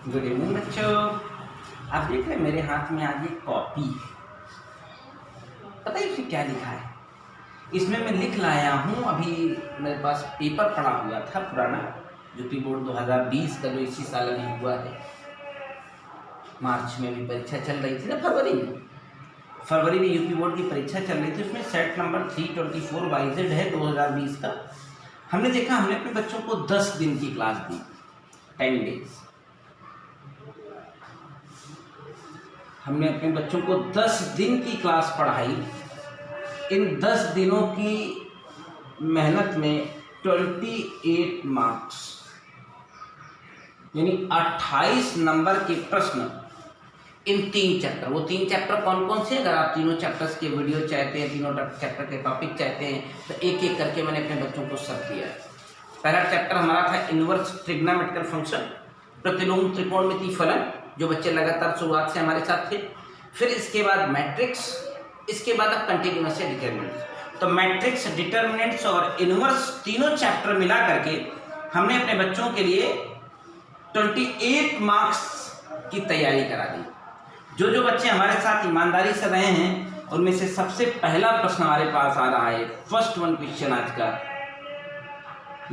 Good evening बच्चों। आप देख रहे हैं मेरे हाथ में आज एक कॉपी, पता है इसमें क्या लिखा है? इसमें मैं लिख लाया हूँ। अभी मेरे पास पेपर पड़ा हुआ था पुराना, यूपी बोर्ड 2020 का, जो इसी साल अभी हुआ है। मार्च में भी परीक्षा चल रही थी ना, फरवरी में यूपी बोर्ड की परीक्षा चल रही थी। उसमें सेट नंबर 324 YZ है 2020 का। हमने देखा, हमने अपने बच्चों को 10 दिन की क्लास दी, 10 डेज। हमने अपने बच्चों को 10 दिन की क्लास पढ़ाई। इन 10 दिनों की मेहनत में 28 मार्क्स यानी 28 नंबर के प्रश्न इन 3 चैप्टर। वो 3 चैप्टर कौन कौन से? अगर आप तीनों चैप्टर्स के वीडियो चाहते हैं, तीनों चैप्टर के टॉपिक चाहते हैं, तो एक एक करके मैंने अपने बच्चों को सब किया है। पहला चैप्टर हमारा था इनवर्स ट्रिग्नोमेट्रिकल फंक्शन, प्रतिलोम त्रिकोणमितीय फलन, जो बच्चे लगातार शुरुआत से हमारे साथ थे। फिर इसके बाद मैट्रिक्स, इसके बाद अब कंटिन्यूअस से डिटर्मिनेंट्स। तो मैट्रिक्स, डिटर्मिनेंट्स और इनवर्स तीनों चैप्टर मिला करके हमने अपने बच्चों के लिए 28 मार्क्स की तैयारी करा दी। जो बच्चे हमारे साथ ईमानदारी से रहे हैं, उनमें से सबसे पहला प्रश्न हमारे पास आ रहा है। फर्स्ट वन क्वेश्चन आज का।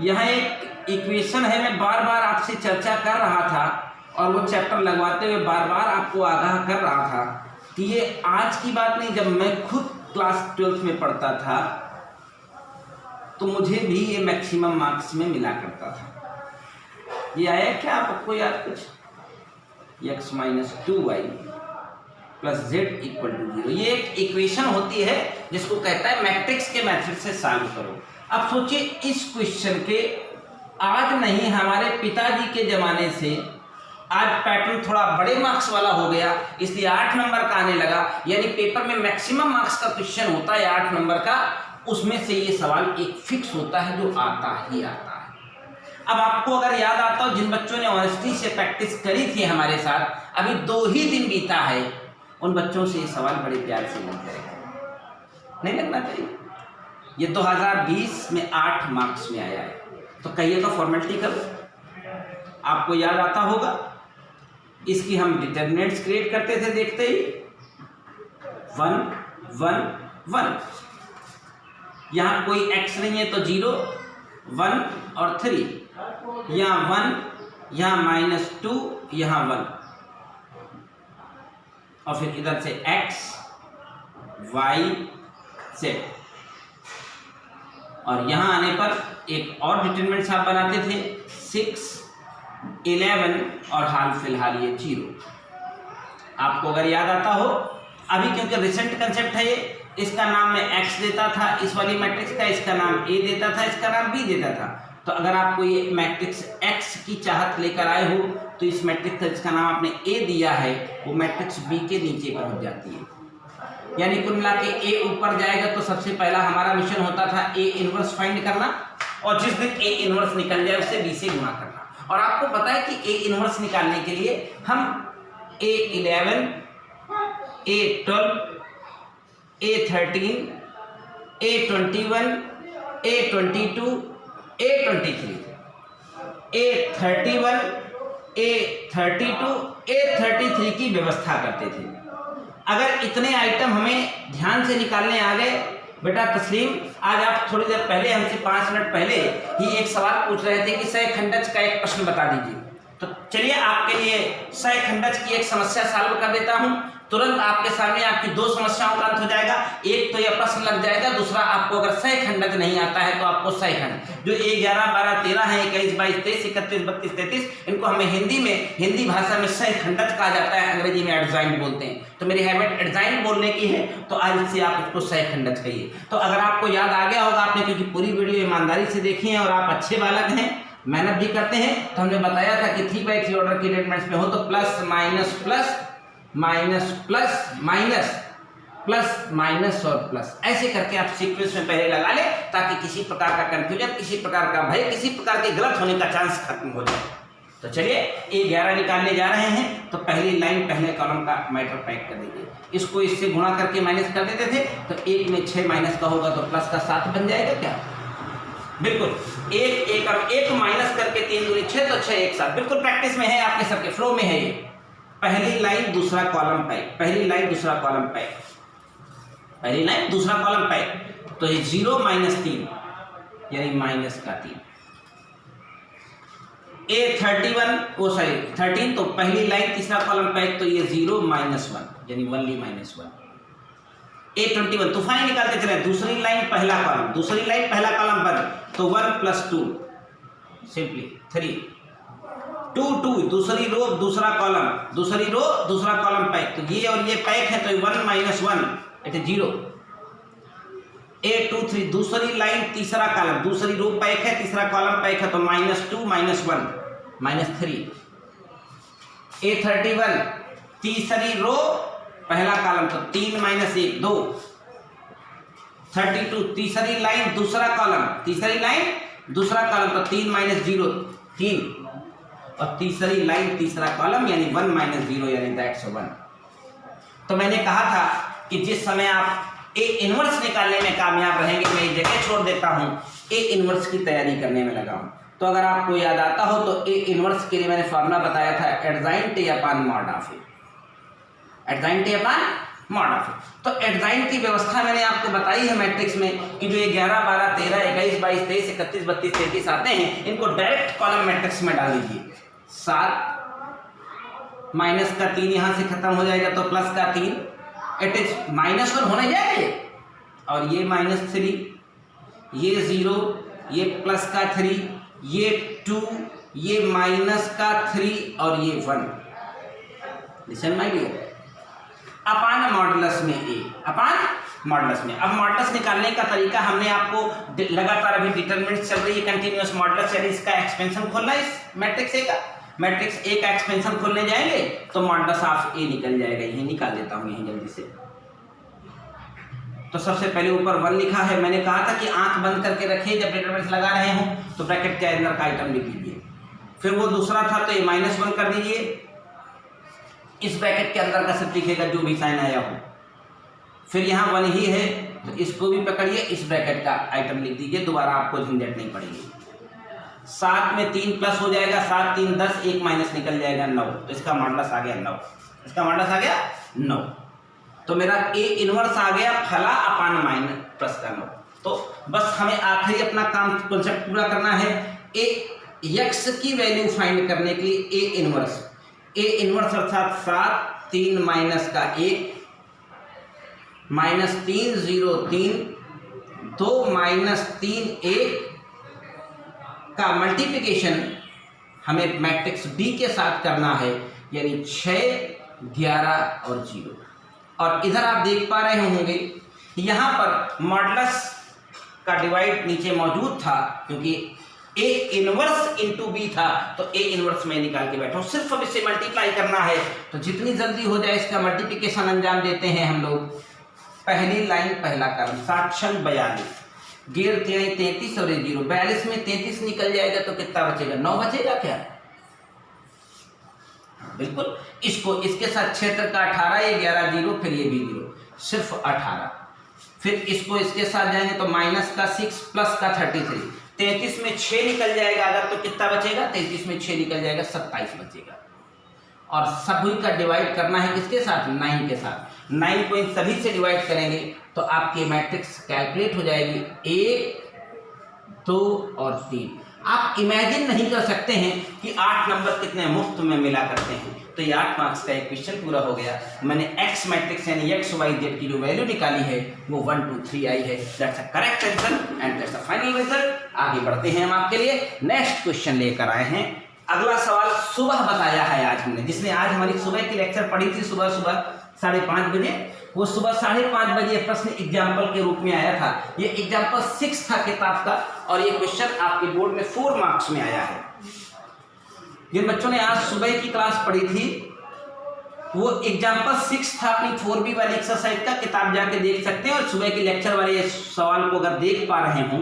यहाँ एक इक्वेशन है, मैं बार बार आपसे चर्चा कर रहा था और वो चैप्टर लगवाते हुए बार बार आपको आगाह कर रहा था कि ये आज की बात नहीं। जब मैं खुद क्लास 12th में पढ़ता था तो मुझे भी ये मैक्सिमम मार्क्स में मिला करता था। ये आया क्या आपको याद कुछ? x - 2y + z = 0। ये एक इक्वेशन होती है जिसको कहता है मैट्रिक्स के मेथड से सॉल्व करो। अब सोचिए, इस क्वेश्चन के आज नहीं, हमारे पिताजी के ज़माने से आज पैटर्न थोड़ा बड़े मार्क्स वाला हो गया, इसलिए 8 नंबर का आने लगा। यानी पेपर में मैक्सिमम मार्क्स का क्वेश्चन होता है 8 नंबर का, उसमें से ये सवाल एक फिक्स होता है जो आता ही आता है। अब आपको अगर याद आता हो, जिन बच्चों ने ऑनेस्टी से प्रैक्टिस करी थी हमारे साथ, अभी 2 ही दिन बीता है, उन बच्चों से ये सवाल बड़े प्यार से लग जाएगा। नहीं लगना चाहिए? ये 2020 में 8 मार्क्स में आया है। तो कहिए तो फॉर्मेलिटी करो। आपको याद आता होगा, इसकी हम डिटर्मिनेंट्स क्रिएट करते थे, देखते ही 1 1 1। यहाँ कोई x नहीं है तो 0 1 और 3, यहाँ 1, यहाँ -2, यहाँ 1, और फिर इधर से x y z। और यहाँ आने पर एक और डिटर्मिनेंट्स आप बनाते थे, 6 11 और हाल फिलहाल ये 0। आपको अगर याद आता हो, अभी क्योंकि रिसेंट कंसेप्ट है ये, इसका नाम मैं x देता था, इस वाली मैट्रिक्स का इसका नाम a देता था, इसका नाम b देता था। तो अगर आपको ये मैट्रिक्स x की चाहत लेकर आए हो, तो इस मैट्रिक्स का जिसका नाम आपने a दिया है, वो मैट्रिक्स b के नीचे पहुंच जाती है। यानी कुल मिला के a ऊपर जाएगा तो सबसे पहला हमारा मिशन होता था a इनवर्स फाइंड करना, और जिस दिन a इनवर्स निकल जाए उसे b से गुणा करना। और आपको पता है कि a इनवर्स निकालने के लिए हम A11, A12, A13, A21, A22, A23, A31, A32, A33 की व्यवस्था करते थे। अगर इतने आइटम हमें ध्यान से निकालने आ गए, बेटा तस्लीम, आज आप थोड़ी देर पहले हमसे 5 मिनट पहले ही एक सवाल पूछ रहे थे कि सहखंडज का एक प्रश्न बता दीजिए। तो चलिए आपके लिए सहखंडज की एक समस्या सॉल्व कर देता हूं। तुरंत आपके सामने आपकी 2 समस्याओं का अंत हो जाएगा। एक तो यह प्रश्न लग जाएगा, दूसरा आपको अगर सहखंडज नहीं आता है तो आपको सहखंड जो 1 11 12 13 है, 21 22 23 31 32 33, इनको हमें हिंदी भाषा में सहखंडज कहा जाता है, अंग्रेजी में एडजॉइंट बोलते हैं। तो मेरी हैबिट एडजॉइंट बोलने की है, तो आज से आप उसको सहखंडज कहिए। तो अगर आपको याद आ गया होगा, आपने क्योंकि पूरी वीडियो ईमानदारी से देखी है और आप अच्छे बालक हैं, मेहनत भी करते हैं, तो हमने बताया था कि 3/3 ऑर्डर की डिटर्मिनेंट्स में हो तो plus minus plus minus plus minus plus minus और प्लस, ऐसे करके आप सीक्वेंस में पहले लगा ले, ताकि किसी प्रकार का कंफ्यूजन, किसी प्रकार का भय, किसी प्रकार के गलत होने का चांस खत्म हो जाए। तो चलिए A11 निकालने जा रहे हैं। तो पहली लाइन पहले कॉलम का मैटर पैक कर दीजिए। इसको इससे गुणा करके माइनस कर देते थे, तो 1 में 6 माइनस का होगा तो प्लस का 7 बन जाएगा क्या? बिल्कुल एक माइनस करके 3 दूनी 6 तो 6 एक साथ, बिल्कुल प्रैक्टिस में है, आपके सबके फ्लो में है ये। पहली लाइन दूसरा कॉलम पैक, पहली लाइन दूसरा कॉलम पैक, पहली लाइन दूसरा कॉलम पैक, तो ये 0 - 3 यानी माइनस का 3। A13 तो पहली लाइन तीसरा कॉलम पैक, तो ये 0 - 1 यानी ओनली -1। A21 तूफानी निकालते चले, दूसरी लाइन पहला कॉलम, दूसरी लाइन पहला कॉलम बंद, तो 1 + 2 सिंपली 3। 2 2 दूसरी रो दूसरा कॉलम, दूसरी रो दूसरा कॉलम पैक, तो ये और ये पैक है, तो 1 - 1 इट इज 0। A23 दूसरी लाइन तीसरा कॉलम, दूसरी रो पैक है, तीसरा कॉलम पैक है, तो -2 - 1 -3। A31 तीसरी रो पहला कॉलम, तो 3 - 1 2। 32 तीसरी लाइन दूसरा कॉलम, तीसरी लाइन दूसरा कॉलम, तो 3 - 0 3, और तीसरी लाइन तीसरा कॉलम यानी 1 - 0 यानी दैट्स 1। तो मैंने कहा था कि जिस समय आप ए इनवर्स निकालने में कामयाब रहेंगे, मैं ये जगह छोड़ देता हूँ, ए इनवर्स की तैयारी करने में लगा हूँ। तो अगर आपको याद आता हो तो ए इनवर्स के लिए मैंने फॉर्मूला बताया था, adjoint upon mod of A, adjoint upon mod of A. तो एडजाइन की व्यवस्था मैंने आपको बताई है मैट्रिक्स में कि जो ये 11 12 13 21 22 23 31 32 33 आते हैं, इनको डायरेक्ट कॉलम मैट्रिक्स में डाल दीजिए। 7 माइनस का 3 यहाँ से खत्म हो जाएगा, तो प्लस का 3 इट इज -1 होने जाएंगे, और ये -3, ये 0, ये प्लस का 3, ये 2, ये माइनस का 3 और ये 1। Listen my dear, upon modulus में ए, अपान मॉडुलस में। अब मॉडुलस निकालने का तरीका हमने आपको लगातार अभी डिटरमिनेंट चल रही है, कंटिन्यूअस मॉडुलस यानी इसका एक्सपेंशन खोलना है इस मैट्रिक्स ए का। मैट्रिक्स ए का एक्सपेंशन खोलने जाएंगे तो मॉडुलस ऑफ ए निकल जाएगा। ये निकाल देता हूं यहीं जल्दी से। तो सबसे पहले ऊपर 1 लिखा है, मैंने कहा था कि आंख बंद करके रखिए जब डिटरमिनेंट लगा रहे हो, तो ब्रैकेट के अंदर का आइटम लिख लीजिए। फिर वो दूसरा था तो ये -1 कर दीजिए, इस ब्रैकेट के अंदर का सब लिखेगा जो भी साइन आया हो। फिर यहाँ 1 ही है तो इसको भी पकड़िए, इस ब्रैकेट का आइटम लिख दीजिए, दोबारा आपको झंझट नहीं पड़ेगी। 7 में 3 प्लस हो जाएगा, 7 3 10, 1 माइनस निकल जाएगा 9, तो इसका मॉडुलस आ गया 9, इसका मॉडुलस आ गया 9। तो मेरा ए इनवर्स आ गया फला अपान माइनस प्लस का 9। तो बस हमें आखिरी अपना काम कॉन्सेप्ट पूरा करना है। ए एक्स की वैल्यू फाइंड करने के लिए ए इनवर्स अर्थात 7 3 माइनस का 1 -3 0 3 2 -3 1 का मल्टीप्लिकेशन हमें मैट्रिक्स डी के साथ करना है, यानी 6 11 और 0। और इधर आप देख पा रहे होंगे यहाँ पर मॉडुलस का डिवाइड नीचे मौजूद था, क्योंकि ए इनवर्स इंटू बी था, तो ए इनवर्स में निकाल के बैठा हूँ। सिर्फ अब इसे मल्टीप्लाई करना है, तो जितनी जल्दी हो जाए इसका मल्टीप्लिकेशन अंजाम देते हैं हम लोग। पहली लाइन पहला कॉलम 7 6 42, गेर 33 और 0, 42 में 33 निकल जाएगा तो कितना बचेगा? 9 बचेगा क्या? बिल्कुल। इसको इसके साथ क्षेत्र का 18, ये 11 0, फिर ये भी 0, सिर्फ 18। फिर इसको इसके साथ जाएंगे तो माइनस का 6 प्लस का 33, 33 में 6 निकल जाएगा अगर, तो कितना बचेगा? 33 में 6 निकल जाएगा 27 बचेगा। और सभी का डिवाइड करना है किसके साथ? 9 के साथ। 9 को इन सभी से डिवाइड करेंगे तो आपकी मैट्रिक्स कैलकुलेट हो जाएगी 1 2 और 3। आप इमेजिन नहीं कर सकते हैं कि 8 नंबर कितने मुफ्त में मिला करते हैं। तो ये 8 मार्क्स का एक क्वेश्चन पूरा हो गया। मैंने एक्स मैट्रिक्स यानी एक्स वाई जेड की जो वैल्यू निकाली है वो 1 2 3 आई है। That's a correct answer and that's a final result. आगे बढ़ते हैं हम आपके लिए नेक्स्ट क्वेश्चन लेकर आए हैं। अगला सवाल सुबह बताया है आज हमने, जिसने आज हमारी सुबह की लेक्चर पढ़ी थी सुबह 5:30 बजे, वो सुबह 5:30 बजे प्रश्न एग्जाम्पल के रूप में आया था। ये एग्जाम्पल 6 था किताब का, और ये क्वेश्चन आपके बोर्ड में 4 मार्क्स में आया है। जिन बच्चों ने आज सुबह की क्लास पढ़ी थी वो एग्जाम्पल 6 था अपनी 4B वाली एक्सरसाइज का, किताब जाके देख सकते हैं। और सुबह की लेक्चर वाले सवाल को अगर देख पा रहे हों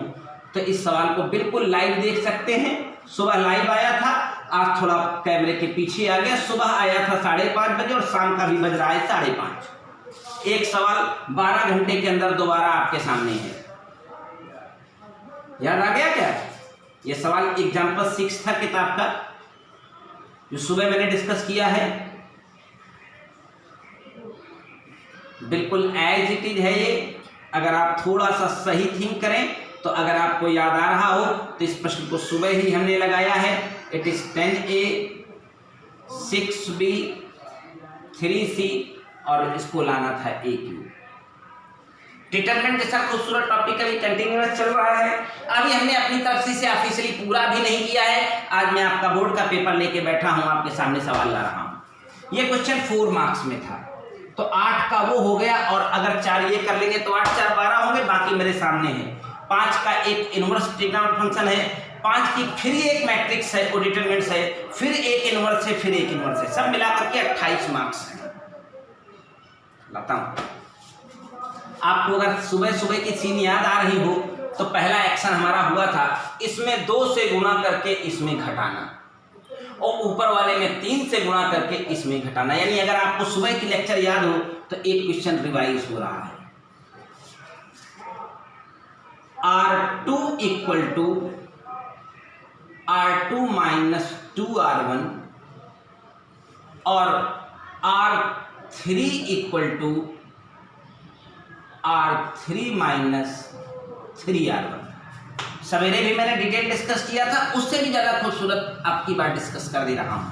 तो इस सवाल को बिल्कुल लाइव देख सकते हैं। सुबह लाइव आया था, आज थोड़ा कैमरे के पीछे आ गया। सुबह आया था 5:30 बजे और शाम का भी बज रहा है 5:30। एक सवाल 12 घंटे के अंदर दोबारा आपके सामने है। याद आ गया क्या? ये सवाल एग्जाम्पल 6 था किताब का, जो सुबह मैंने डिस्कस किया है। बिल्कुल एज इट इज है ये। अगर आप थोड़ा सा सही थिंक करें तो अगर आपको याद आ रहा हो तो इस प्रश्न को सुबह ही हमने लगाया है। It is 10A 6B 3C और इसको लाना था AQ। डिटरमिनेंट जैसा खूबसूरत टॉपिक अभी कंटिन्यूअस चल रहा है। अभी हमने अपनी तरफ से इसे ऑफिशियली पूरा भी नहीं किया है। आज मैं आपका बोर्ड का पेपर लेके बैठा हूं, आपके सामने सवाल ला रहा हूं। ये क्वेश्चन 4 मार्क्स में था, तो 8 का वो हो गया, और अगर 4 ये कर लेंगे तो 8 4 12 होंगे। बाकी मेरे सामने है 5 का एक इनवर्स ट्रिग्नोमेट्रिक फंक्शन है, 5 की फिर एक मैट्रिक्स है, वो डिटरमिनेंट्स है, फिर एक इनवर्स है, फिर एक इनवर्स है, सब मिलाकर के 28 मार्क्स है। लाता हूं आपको। अगर सुबह सुबह की सीन याद आ रही हो तो पहला एक्शन हमारा हुआ था इसमें 2 से गुणा करके इसमें घटाना, और ऊपर वाले में 3 से गुणा करके इसमें घटाना। यानी अगर आपको सुबह की लेक्चर याद हो तो एक क्वेश्चन रिवाइज हो रहा है। R2 equal to R2 minus 2R1 और R3 equal to R3 minus 3R1। सवेरे भी मैंने डिटेल डिस्कस किया था, उससे भी ज्यादा खूबसूरत आपकी बात डिस्कस कर दे रहा हूं।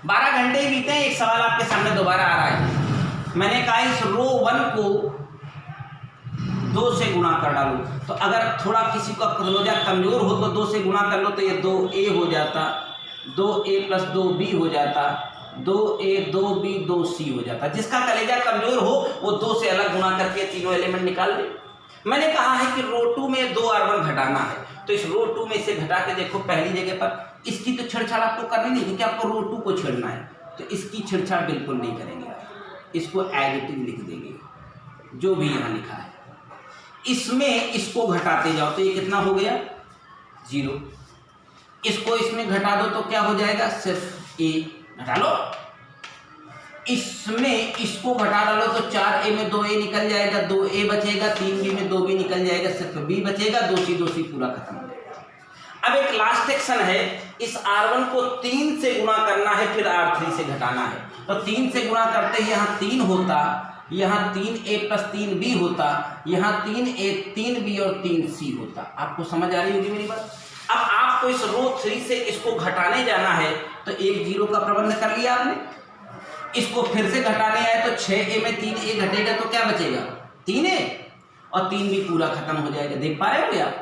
12 घंटे ही बीते, एक सवाल आपके सामने दोबारा आ रहा है। मैंने कहा इस रो 1 को 2 से गुणा कर डालो, तो अगर थोड़ा किसी का कलेजा कमजोर हो तो 2 से गुणा कर लो तो ये 2A हो जाता, 2A प्लस 2B हो जाता, 2A 2B 2C हो जाता। जिसका कलेजा कमजोर हो वो 2 से अलग गुणा करके तीनों एलिमेंट निकाल ले। मैंने कहा है कि रो 2 में 2R1 घटाना है, तो इस रो 2 में से घटा के देखो पहली जगह पर। इसकी तो छेड़छाड़ आपको करनी नहीं, क्योंकि आपको रो 2 को छेड़ना है, तो इसकी छेड़छाड़ बिल्कुल नहीं करेंगे। इसको एज इट इज लिख देंगे जो भी यहाँ लिखा है। इसमें इसको घटाते जाओ तो ये कितना हो गया 0। इसको इसमें घटा दो तो क्या हो जाएगा, सिर्फ A घटा लो। इसमें इसको घटा डालो तो 4A में 2A निकल जाएगा, 2A बचेगा, 3B में 2B निकल जाएगा, सिर्फ B बचेगा, 2C पूरा खत्म हो जाएगा। अब एक लास्ट एक्शन है, इस R1 को 3 से गुणा करना है, फिर R3 से घटाना है। तो 3 से गुणा करते ही यहाँ 3 होता, यहाँ 3A प्लस 3B होता, यहाँ 3A 3B और 3C होता। आपको समझ आ रही होगी मेरी बात। अब आपको इस रो 3 से इसको घटाने जाना है, तो एक 0 का प्रबंध कर लिया आपने। इसको फिर से घटाने आए तो 6A में 3A घटेगा तो क्या बचेगा 3A, और 3B पूरा खत्म हो जाएगा। देख पा रहे हो आप?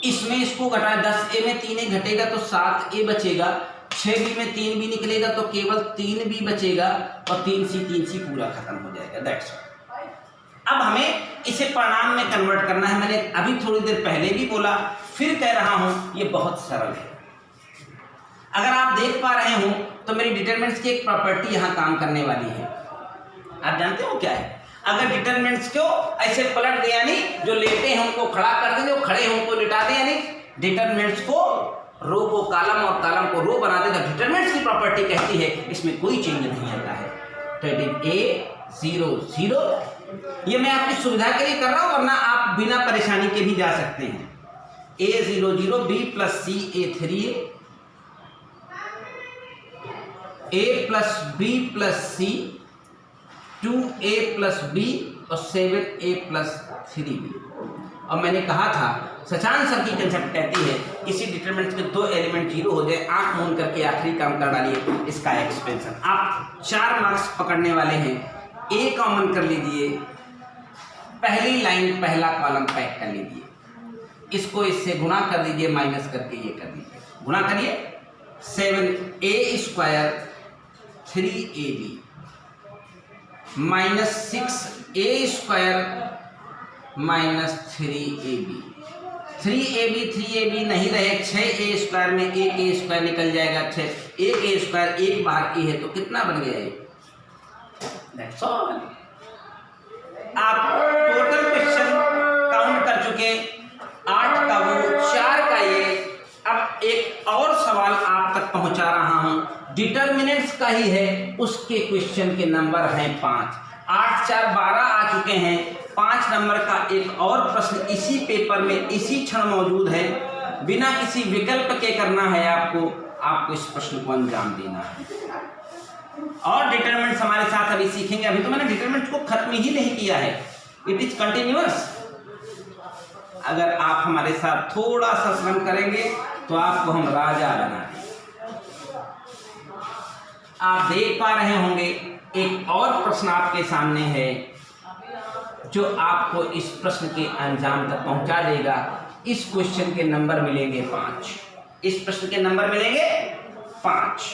इसमें इसको घटाए 10A में 3A घटेगा तो 7A बचेगा, 6B में 3B निकलेगा तो केवल 3B बचेगा, और 3C पूरा खत्म हो जाएगा। That's all. अब हमें इसे परिणाम में कन्वर्ट करना है। मैंने अभी थोड़ी देर पहले भी बोला, फिर कह रहा हूं, ये बहुत सरल है। अगर आप देख पा रहे हो तो मेरी डिटरमिनेंट्स की एक प्रॉपर्टी यहां काम करने वाली है। आप जानते हो क्या है? अगर डिटरमिनेंट्स को ऐसे पलट दिया, यानी जो लेटे हैं उनको खड़ा कर दें, जो खड़े हैं उनको लिटा दें, यानी डिटरमिनेंट्स को रो को कॉलम और कॉलम को रो बना देगा। डिटरमिनेंट्स की प्रॉपर्टी कहती है इसमें कोई चेंज नहीं आता है। तो इट इज A 0 0। ये मैं आपकी सुविधा के लिए कर रहा हूं, वरना आप बिना परेशानी के भी जा सकते हैं। A 0 0, B plus C A 3A, A plus B plus C, 2A plus B और 7A प्लस 3B। और मैंने कहा था सचान सर की कंसेप्ट कहती है किसी डिटरमिनेंट के 2 एलिमेंट 0 हो जाए, आंख मूंद करके आखिरी काम कर डालिए, इसका एक्सपेंशन। आप 4 मार्क्स पकड़ने वाले हैं। A कॉमन कर लीजिए, पहली लाइन पहला कॉलम पैक कर लीजिए, इसको इससे गुणा कर दीजिए, माइनस करके ये कर दीजिए, गुणा करिए। 7A square 3AB minus 6A square minus 3AB। 3AB नहीं रहे, 6A स्क्वायर में 1A स्क्वायर निकल जाएगा, 1A स्क्वायर एक बार ए है तो कितना बन गया है? That's all। आप टोटल क्वेश्चन काउंट कर चुके, 8 का वो, 4 का ये। अब एक और सवाल आप तक पहुंचा रहा हूं, डिटरमिनेंट्स का ही है, उसके क्वेश्चन के नंबर हैं 5। 8 4 12 आ चुके हैं। 5 नंबर का एक और प्रश्न इसी पेपर में इसी क्षण मौजूद है, बिना किसी विकल्प के करना है आपको इस प्रश्न को अंजाम देना है। और डिटरमिनेंट्स हमारे साथ अभी सीखेंगे। अभी तो मैंने डिटरमिनेंट्स को खत्म ही नहीं किया है, इट इज कंटिन्यूअस। अगर आप हमारे साथ थोड़ा सा श्रम करेंगे तो आपको हम राजा बना देंगे। आप देख पा रहे होंगे एक और प्रश्न आपके सामने है जो आपको इस प्रश्न के अंजाम तक पहुंचा देगा। इस क्वेश्चन के नंबर मिलेंगे 5। इस प्रश्न के नंबर मिलेंगे 5।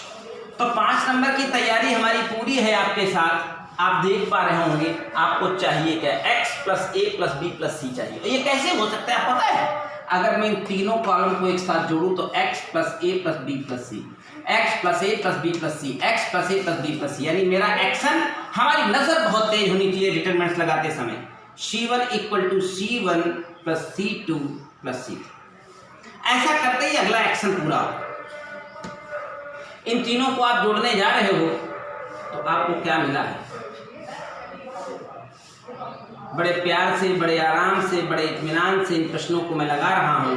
तो 5 नंबर की तैयारी हमारी पूरी है आपके साथ। आप देख पा रहे होंगे आपको चाहिए क्या, x प्लस ए प्लस बी प्लस सी चाहिए। तो ये कैसे हो सकता है आप पता है? अगर मैं इन तीनों कॉलम को एक साथ जोड़ूं तो x प्लस ए प्लस बी प्लस सी, x प्लस ए प्लस बी प्लस सी, x प्लस ए प्लस बी प्लस सी, यानी मेरा एक्शन, हमारी नजर बहुत तेज होनी चाहिए डिटरमिनेंट्स लगाते समय। C1 equal to C1 plus C2 plus C3। ऐसा करते ही अगला एक्शन पूरा हो। इन तीनों को आप जोड़ने जा रहे हो तो आपको क्या मिला है? बड़े प्यार से, बड़े आराम से, बड़े इत्मीनान से इन प्रश्नों को मैं लगा रहा हूं।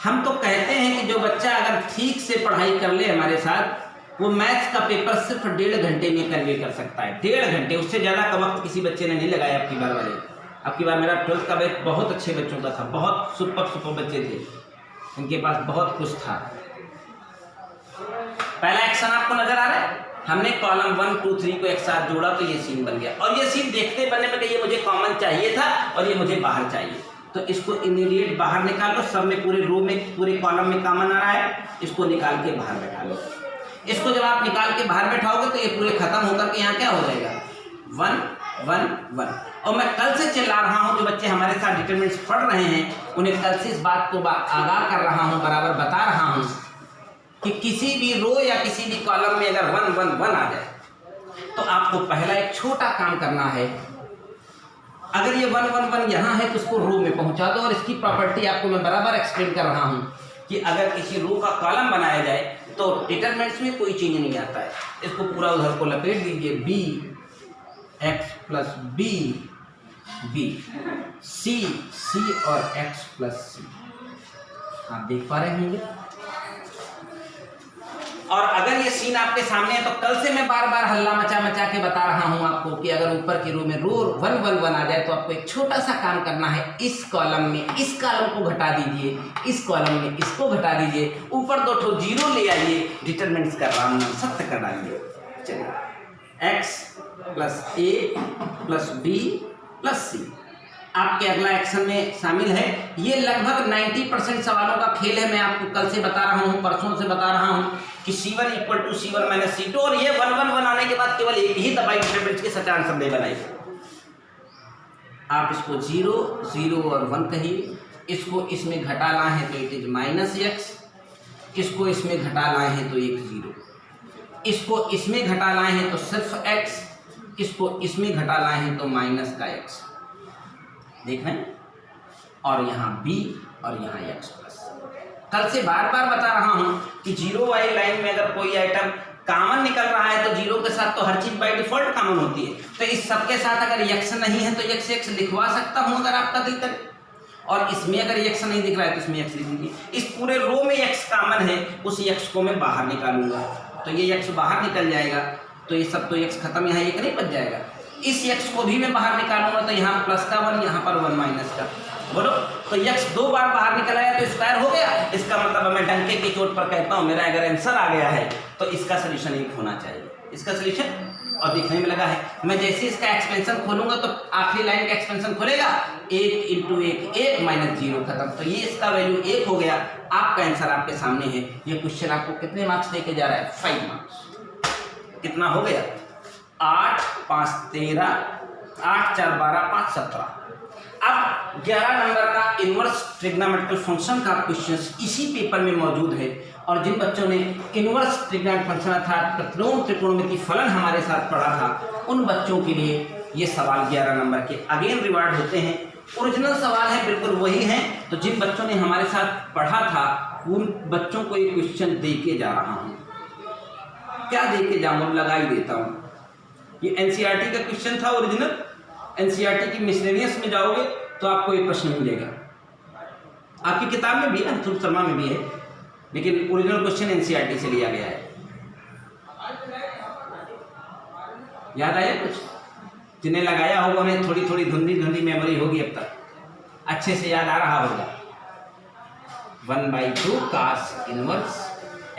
हम तो कहते हैं कि जो बच्चा अगर ठीक से पढ़ाई कर ले हमारे साथ, वो मैथ्स का पेपर सिर्फ 1.5 घंटे में कन्वे कर सकता है। 1.5 घंटे, उससे ज़्यादा का वक्त किसी बच्चे ने नहीं लगाया अब की बार वाले। अब की बार मेरा 12th का बैच बहुत अच्छे बच्चों का था, बहुत सुपर बच्चे थे, उनके पास बहुत कुछ था। पहला एक्शन आपको नजर आ रहा है? हमने कॉलम 1 2 3 को एक साथ जोड़ा तो ये सीन बन गया। और ये सीन देखते बनने में कि ये मुझे कॉमन चाहिए था और ये मुझे बाहर चाहिए, तो इसको इमीडिएट बाहर निकाल लो। सब में, पूरे रो में, पूरे कॉलम में कॉमन आ रहा है, इसको निकाल के बाहर बैठा लो। इसको जब आप निकाल के बाहर बैठाओगे तो ये पूरे खत्म होकर के यहाँ क्या हो जाएगा? 1 1 1। और मैं कल से चिल्ला रहा हूँ, जो बच्चे हमारे साथ डिटरमिनेंट्स पढ़ रहे हैं उन्हें कल से इस बात को आगाह कर रहा हूँ, बराबर बता रहा हूँ कि किसी भी रो या किसी भी कॉलम में अगर 1 1 1 आ जाए तो आपको पहला एक छोटा काम करना है। अगर ये 1 1 1 यहाँ है तो उसको रो में पहुंचा दो। और इसकी प्रॉपर्टी आपको मैं बराबर एक्सप्लेन कर रहा हूँ कि अगर किसी रो का कॉलम बनाया जाए तो डिटरमिनेंट्स में कोई चेंज नहीं आता है। इसको पूरा उधर को लपेट दीजिए, b x plus b b, c और x प्लस c। आप देख पा रहे होंगे। और अगर ये सीन आपके सामने है तो कल से मैं बार बार हल्ला मचा मचा के बता रहा हूं आपको कि अगर ऊपर की रो में रो 1 1 1 आ जाए तो आपको एक छोटा सा काम करना है। इस कॉलम में इस कॉलम को घटा दीजिए, इस कॉलम में इसको घटा दीजिए, ऊपर 2 ठो जीरो ले आइए, डिटरमिनेंट्स का राम नाम सत्य कर डालिए। चलिए, x प्लस ए प्लस बी प्लस सी आपके अगला एक्शन में शामिल है। ये लगभग 90% सवालों का खेल है। मैं आपको कल से बता रहा हूँ, परसों से बता रहा हूँ कि C1 equal to C1 minus C2, और ये 1 1 1 आने के बाद केवल एक ही दबाई डिटरमिनेंट्स के सचान संदेह बनाई। आप इसको 0 0 और 1 कहिए। इसको इसमें घटा लाए हैं तो इट इज माइनस x, इसको इसमें घटा लाए हैं तो एक 0, इसको इसमें घटा लाए हैं तो सिर्फ x, इसको इसमें घटा लाए हैं तो माइनस का x। देख रहे हैं? और यहाँ b और यहाँ x प्लस। कल से बार बार बता रहा हूँ कि जीरो वाली लाइन में अगर कोई आइटम कॉमन निकल रहा है तो जीरो के साथ तो हर चीज बाय डिफॉल्ट कॉमन होती है। तो इस सब के साथ अगर x नहीं है तो x लिखवा सकता हूँ अगर आपका दिल करे। और इसमें अगर x नहीं दिख रहा है तो इसमें x लिख दीजिए। इस पूरे रो में x कॉमन है, उस x को मैं बाहर निकालूंगा तो ये x बाहर निकल जाएगा। तो ये सब तो x खत्म, यहाँ एक नहीं बच जाएगा। इस x को भी मैं बाहर निकालूंगा तो यहाँ प्लस का 1, यहाँ पर 1 माइनस का। बोलो, तो x 2 बार बाहर निकल आया तो स्क्वायर हो गया। इसका मतलब मैं डंके की चोट पर कहता हूँ मेरा अगर आंसर आ गया है तो इसका सोल्यूशन 1 होना चाहिए। इसका सोल्यूशन और दिखने में लगा है। मैं जैसे इसका एक्सपेंशन खोलूंगा तो आखिरी लाइन का एक्सपेंशन खोलेगा 1 इंटू 1 1 माइनस 0 खत्म। तो ये इसका वैल्यू 1 हो गया। आपका आंसर आपके सामने है। ये क्वेश्चन आपको कितने मार्क्स देके जा रहा है? 5 मार्क्स। कितना हो गया? 8 5 13, 8 4 12, 5 17। अब 11 नंबर का इनवर्स ट्रिग्नोमेट्रिकल फंक्शन का क्वेश्चन इसी पेपर में मौजूद है। और जिन बच्चों ने इनवर्स ट्रिग्नोमेट्रिकल फंक्शन अर्थात प्रतिलोम त्रिकोणमिति फलन हमारे साथ पढ़ा था, उन बच्चों के लिए ये सवाल 11 नंबर के अगेन रिवार्ड होते हैं। ओरिजिनल सवाल है, बिल्कुल वही है। तो जिन बच्चों ने हमारे साथ पढ़ा था उन बच्चों को ये क्वेश्चन दे के जा रहा हूँ। क्या दे के जाऊँ? लगा ही देता हूँ। ये एनसीईआरटी का क्वेश्चन था ओरिजिनल। एनसीईआरटी की मिसलेनियस में जाओगे तो आपको ये प्रश्न मिलेगा। आपकी किताब में भी है, ध्रुव शर्मा में भी है, लेकिन ओरिजिनल क्वेश्चन एनसीईआरटी से लिया गया है। याद आया कुछ? जिन्हें लगाया होगा उन्हें थोड़ी थोड़ी धुंधी मेमोरी होगी, अब तक अच्छे से याद आ रहा होगा। 1/2 cos इनवर्स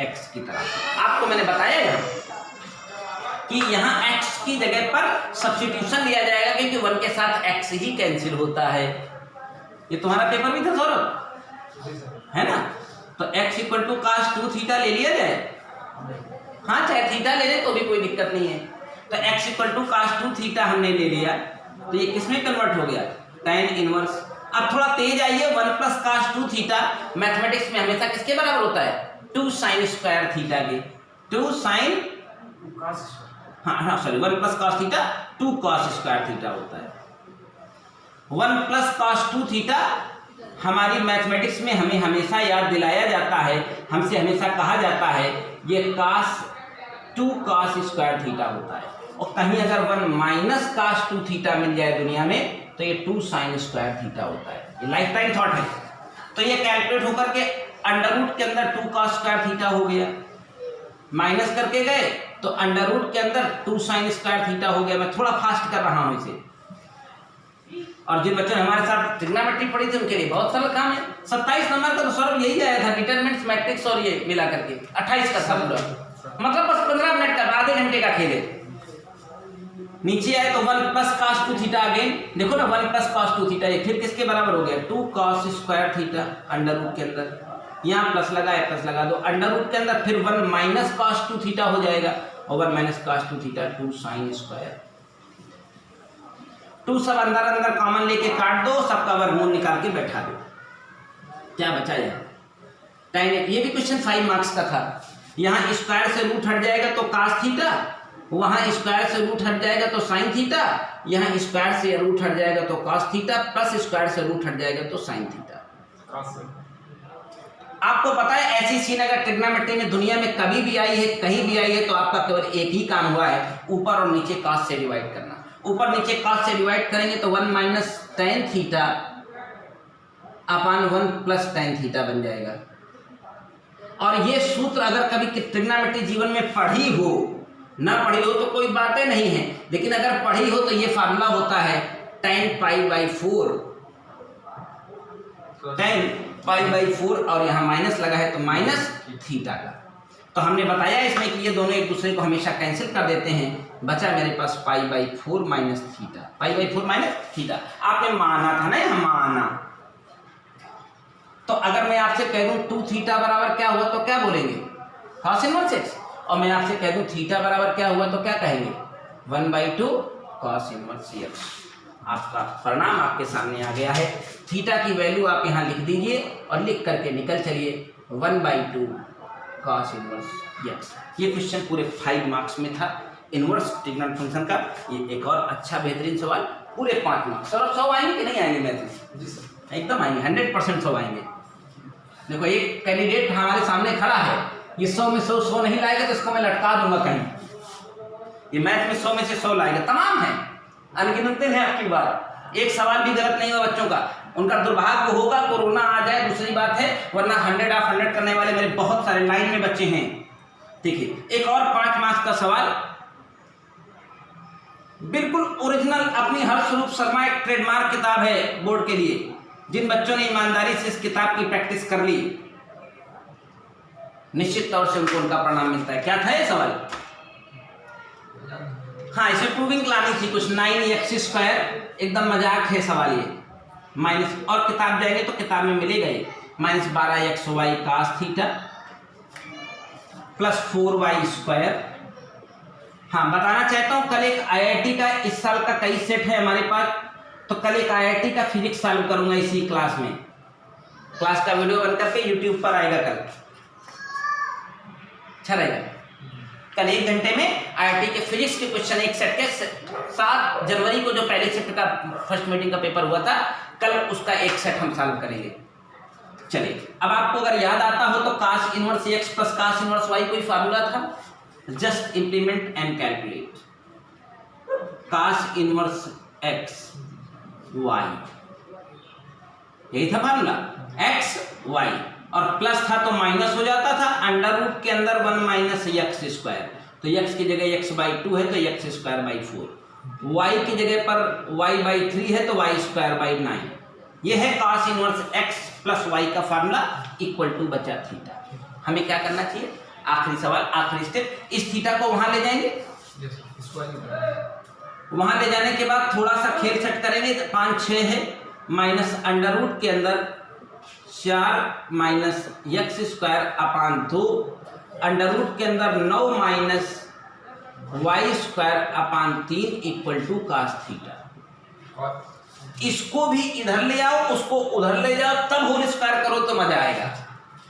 x की तरह आपको मैंने बताया है कि यहाँ x की जगह पर सब्स्टिट्यूशन लिया जाएगा, क्योंकि 1 के साथ x ही कैंसिल होता है। ये तुम्हारा पेपर भी था सौरभ, है ना? तो x = cos 2 थीटा ले लिया जाए। हाँ, चाहे थीटा ले ले तो भी कोई दिक्कत नहीं है। तो x = cos 2 थीटा हमने ले लिया, तो ये किसमें कन्वर्ट हो गया? tan inverse. अब थोड़ा तेज आइए, 1 + cos 2 थीटा मैथमेटिक्स में हमेशा किसके बराबर होता है? 2 sin स्क्वायर थीटा के। 2 sin हाँ sorry 1 + cos theta 2 cos square theta होता है। 1 + cos 2 थीटा हमारी मैथमेटिक्स में हमें हमेशा याद दिलाया जाता है, हमसे हमेशा कहा जाता है ये2 cos स्क्वायर थीटा होता है। और कहीं अगर 1 - cos 2 थीटा मिल जाए दुनिया में तो ये 2 sin स्क्वायर थीटा होता है। ये लाइफ टाइम थॉट है। तो ये कैलकुलेट होकर के अंडर के अंदर 2 cos स्क्वायर थीटा हो गया, माइनस करके गए तो अंडर के अंदर 2 sin स्क्वायर थीटा हो गया। मैं थोड़ा फास्ट कर रहा हूं इसे। और जिन बच्चों ने हमारे साथ ट्रिग्नोमेट्री पढ़ी थी उनके लिए बहुत सरल काम है। 27 नंबर का तो सौरभ यही आया था, डिटरमिनेंट्स, मैट्रिक्स और ये मिला करके 28 का था पूरा। मतलब बस 15 मिनट का, आधे घंटे का खेल है। नीचे आए तो 1 + cos 2 थीटा अगेन, देखो ना 1 + cos 2 थीटा, ये फिर किसके बराबर हो गया? 2 cos square theta under root के अंदर। यहाँ प्लस लगा है, प्लस लगा दो, अंडर रूट के अंदर फिर 1 - cos 2 थीटा हो जाएगा, और 1 - cos 2 थीटा 2 sin स्क्वायर। 2 सब अंदर अंदर कॉमन लेके काट दो, सबका वर्गमूल निकाल के बैठा दो, क्या बचा यहाँ? tan। ये भी क्वेश्चन 5 मार्क्स का था। यहाँ स्क्वायर से रूट हट जाएगा तो cos थीटा, वहाँ स्क्वायर से रूट हट जाएगा तो sin थीटा, यहाँ स्क्वायर से रूट हट जाएगा तो cos थीटा, प्लस स्क्वायर से रूट हट जाएगा तो sin थीटा। आपको पता है ऐसी सीन अगर ट्रिग्नोमेट्री में दुनिया में कभी भी आई है, कहीं भी आई है, तो आपका केवल एक ही काम हुआ है, ऊपर और नीचे cos से डिवाइड करना। ऊपर नीचे cos से डिवाइड करेंगे तो 1 - tan थीटा / 1 + tan थीटा बन जाएगा। और ये सूत्र अगर कभी ट्रिग्नोमेट्री जीवन में पढ़ी हो, ना पढ़ी हो तो कोई बातें नहीं है, लेकिन अगर पढ़ी हो तो ये फार्मूला होता है tan π/4, tan π/4, और यहाँ माइनस लगा है तो माइनस थीटा का। तो हमने बताया इसमें कि ये दोनों एक दूसरे को हमेशा कैंसिल कर देते हैं, बचा मेरे पास π/4 - थीटा। π/4 - थीटा आपने माना था ना, यहाँ माना। तो अगर मैं आपसे कह दूं 2 थीटा बराबर क्या हुआ तो क्या बोलेंगे? cos inverse x। और मैं आपसे कह दूं थीटा बराबर क्या हुआ तो क्या कहेंगे? 1/2 cos इनवर्स x। आपका परिणाम आपके सामने आ गया है। थीटा की वैल्यू आप यहाँ लिख दीजिए और लिख करके निकल चलिए 1/2 cos इनवर्स x। ये क्वेश्चन पूरे 5 मार्क्स में था इनवर्स ट्रिग्नोमेट्रिक फंक्शन का। ये एक और अच्छा बेहतरीन सवाल, पूरे 5 मार्क्स। और 100 आएंगे कि नहीं आएंगे? मैथ में एकदम आएंगे, 100% 100 आएंगे। देखो एक कैंडिडेट हमारे सामने खड़ा है, ये 100 में 100 नहीं लाएगा तो इसको मैं लटका दूंगा कहीं। ये मैथ में 100 में से 100 लाएगा, तमाम है, अनगिनत है आपकी बात। एक सवाल भी गलत नहीं हुआ बच्चों का। उनका दुर्भाग्य होगा कोरोना आ जाए, दूसरी बात है, वरना 100 ऑफ 100 करने वाले मेरे बहुत सारे लाइन में बच्चे हैं। देखिए एक और 5 मार्क्स का सवाल, बिल्कुल ओरिजिनल अपनी हर्षरूप शर्मा एक ट्रेडमार्क किताब है बोर्ड के लिए। जिन बच्चों ने ईमानदारी से इस किताब की प्रैक्टिस कर ली, निश्चित तौर से उनको उनका परिणाम मिलता है। क्या था ये सवाल? हाँ, इसे प्रूविंग लानी थी कुछ, 9x², एकदम मजाक है सवाल ये। माइनस, और किताब जाएंगे तो किताब में मिलेगा ये -12xy cos theta plus 4y²। हाँ, बताना चाहता हूँ कल एक IIT का, इस साल का कई सेट है हमारे पास, तो कल एक IIT का फिजिक्स सॉल्व करूंगा इसी क्लास में। क्लास का वीडियो बन करके यूट्यूब पर आएगा कल, अच्छा रहेगा। कल 1 घंटे में IIT के फिजिक्स के क्वेश्चन एक सेट के 7 जनवरी को जो पहले सेट का फर्स्ट मीटिंग का पेपर हुआ था, कल उसका एक सेट हम सॉल्व करेंगे। चलिए, अब आपको अगर याद आता हो तो cos inverse x plus cos inverse y कोई फार्मूला था, just implement and calculate. cos inverse x y, यही था फार्मूला x y, और प्लस था तो माइनस हो जाता था, अंडर रूट के अंदर 1 माइनस एक्स स्क्वायर, तो x की जगह x बाई 2 है तो x स्क्वायर बाई 4, y की जगह पर y बाई 3 है तो y स्क्वायर बाई 9। ये है cos inverse x plus y का फार्मूला इक्वल टू बचा थीटा। हमें क्या करना चाहिए, आखिरी सवाल, आखिरी स्टेप, इस थीटा को वहां ले जाएंगे, वहां ले जाने के बाद थोड़ा सा खेल सेट करेंगे, 5 6 है, माइनस अंडर रूट के अंदर 4 minus x square upon 2, under root के अंदर 9 minus y square upon 3 equal to cos theta. इसको भी इधर ले आओ, उसको उधर ले जाओ, तब होल स्क्वायर करो तो मजा आएगा।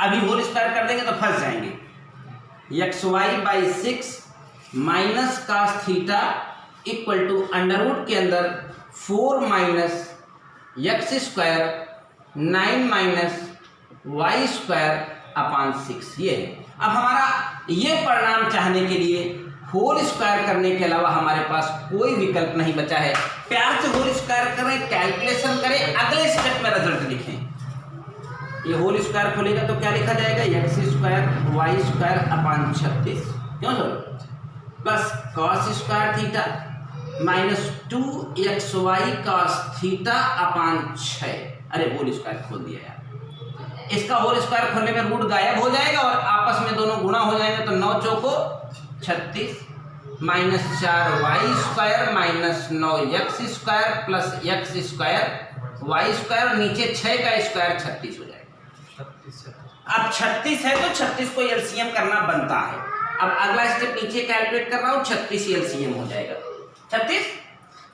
अभी होल स्क्वायर कर देंगे तो फंस जाएंगे। X y by 6 minus cos theta equal to under root के अंदर 4 minus x square 9 minus y square upon 6। ये है। अब हमारा ये परिणाम चाहने के लिए होल स्क्वायर करने के अलावा हमारे पास कोई विकल्प नहीं बचा है। प्यार से होल स्क्वायर करें, कैलकुलेशन करें, अगले स्टेप में रिजल्ट लिखें। ये होल स्क्वायर खोलेगा तो क्या लिखा जाएगा, x square y square upon 36, क्यों sir, plus cos square theta minus 2xy cos theta upon 6। अरे होल स्क्वायर खोल दिया यार। इसका होल स्क्वायर खोलने में रूट गायब हो जाएगा और आपस में दोनों गुणा हो जाएंगे, तो 9 चौको 36 minus 4y square minus 9x square plus x square y square, नीचे 6 का स्क्वायर 36 हो जाएगा। अब 36 है तो 36 को एलसीएम करना बनता है। अब अगला स्टेप नीचे कैलकुलेट कर रहा हूँ, 36 एलसीएम हो जाएगा।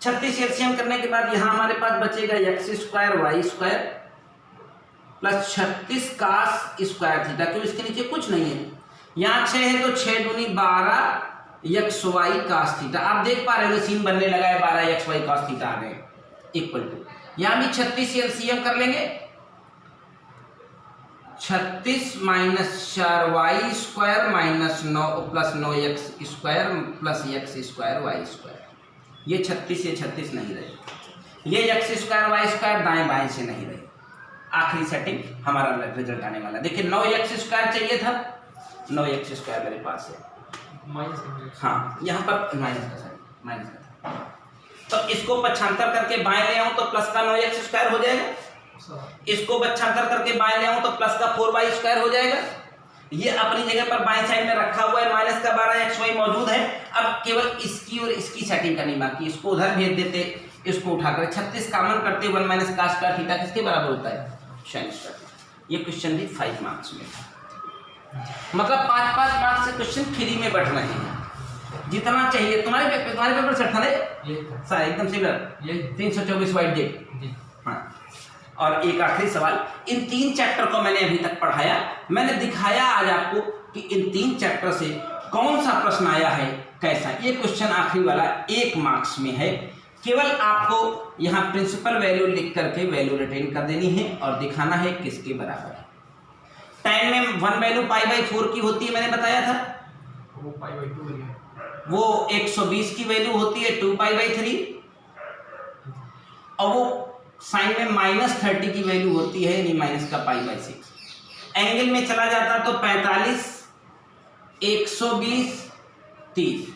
36 एलसीएम करने के बाद यहाँ हमारे पास बचेगा x square y square plus 36 cos square theta, क्यों इसके नीचे कुछ नहीं है। यहाँ 6 है तो 6 दूनी 12 एक्स वाई कास थीटा। आप देख पा रहे हो सीन बनने लगा है, 12 एक्स वाई कास थीटा आ गए इक्वल टू, यहाँ भी 36 एलसीएम कर लेंगे। 36 minus 4y square minus 9 plus 9x square plus x square y square. ये 36 से 36 नहीं रहे, ये x स्क्वायर वाई स्क्वायर दाएं बाएं से नहीं रहे। आखिरी सेटिंग हमारा रिजल्ट आने वाला। देखिए 9x स्क्वायर चाहिए था, 9x स्क्वायर मेरे पास है, हाँ यहाँ पर माइनस का था, तो इसको पक्षांतर करके बाएं ले आऊं तो प्लस का 9x स्क्वायर हो जाएगा, इसको पक्षांतर करके बाएं ले आऊं तो प्लस का 4y स्क्वायर हो जाएगा। ये अपनी जगह पर बाएं साइड में रखा हुआ है, माइनस का 12xy मौजूद है। अब केवल इसकी और इसकी सेटिंग करनी बाकी, इसको उधर भेज देते, इसको उठाकर 36 कॉमन करते 1 माइनस कास स्क्वायर थीटा किसके बराबर होता है, sin स्क्वायर। ये क्वेश्चन भी 5 मार्क्स में था, मतलब 5-5 मार्क्स से क्वेश्चन फ्री में बढ़ रहे हैं। जितना चाहिए तुम्हारे पेपर से था ना एकदम सिमिलर 324 वाइट जेड। हाँ, और एक आखिरी सवाल, इन 3 चैप्टर को मैंने अभी तक पढ़ाया, मैंने दिखाया आज आपको कि इन 3 चैप्टर से कौन सा प्रश्न आया है, कैसा। ये क्वेश्चन आखिरी वाला 1 मार्क्स में है। केवल आपको यहाँ प्रिंसिपल वैल्यू लिख करके वैल्यू रिटेन कर देनी है और दिखाना है किसके बराबर है। टाइम में 1 वैल्यू π/4 की होती है, मैंने बताया था, वो π/2 है, वो 120 की वैल्यू होती है 2π/3, और वो साइन में -30 की वैल्यू होती है, यानी माइनस का π/6। एंगल में चला जाता तो 45 120 30,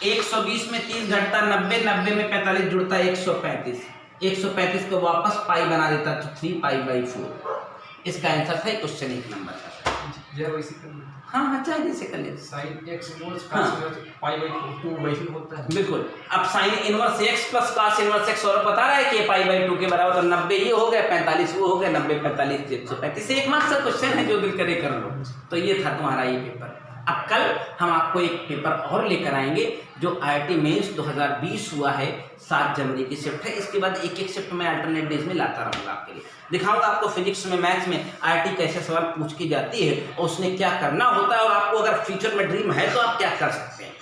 120 में 30 घटता 90, 90 में 45 जुड़ता 135, 135 को वापस पाई बना देता तो 3π/4। इसका आंसर था क्वेश्चन 1 नंबर का। हाँ चाहे जैसे कर ले, sin x इनवर्स π/2 वैसे होता है बिल्कुल। अब sine inverse x plus cos inverse x और बता रहा है कि π/2 के बराबर, तो 90 ये हो गया, 45 वो हो गया, 90 45 135। 1 मार्क्स का क्वेश्चन है, जो दिल करे कर लो। तो ये था तुम्हारा ये पेपर। अब कल हम आपको एक पेपर और लेकर आएंगे जो IIT मेंस 2020 हुआ है, 7 जनवरी की शिफ्ट है। इसके बाद एक शिफ्ट में अल्टरनेट डेज में लाता रहूँगा आपके लिए। दिखाऊंगा आपको फिजिक्स में, मैथ्स में IIT कैसे सवाल पूछ की जाती है और उसमें क्या करना होता है, और आपको अगर फ्यूचर में ड्रीम है तो आप क्या कर सकते हैं।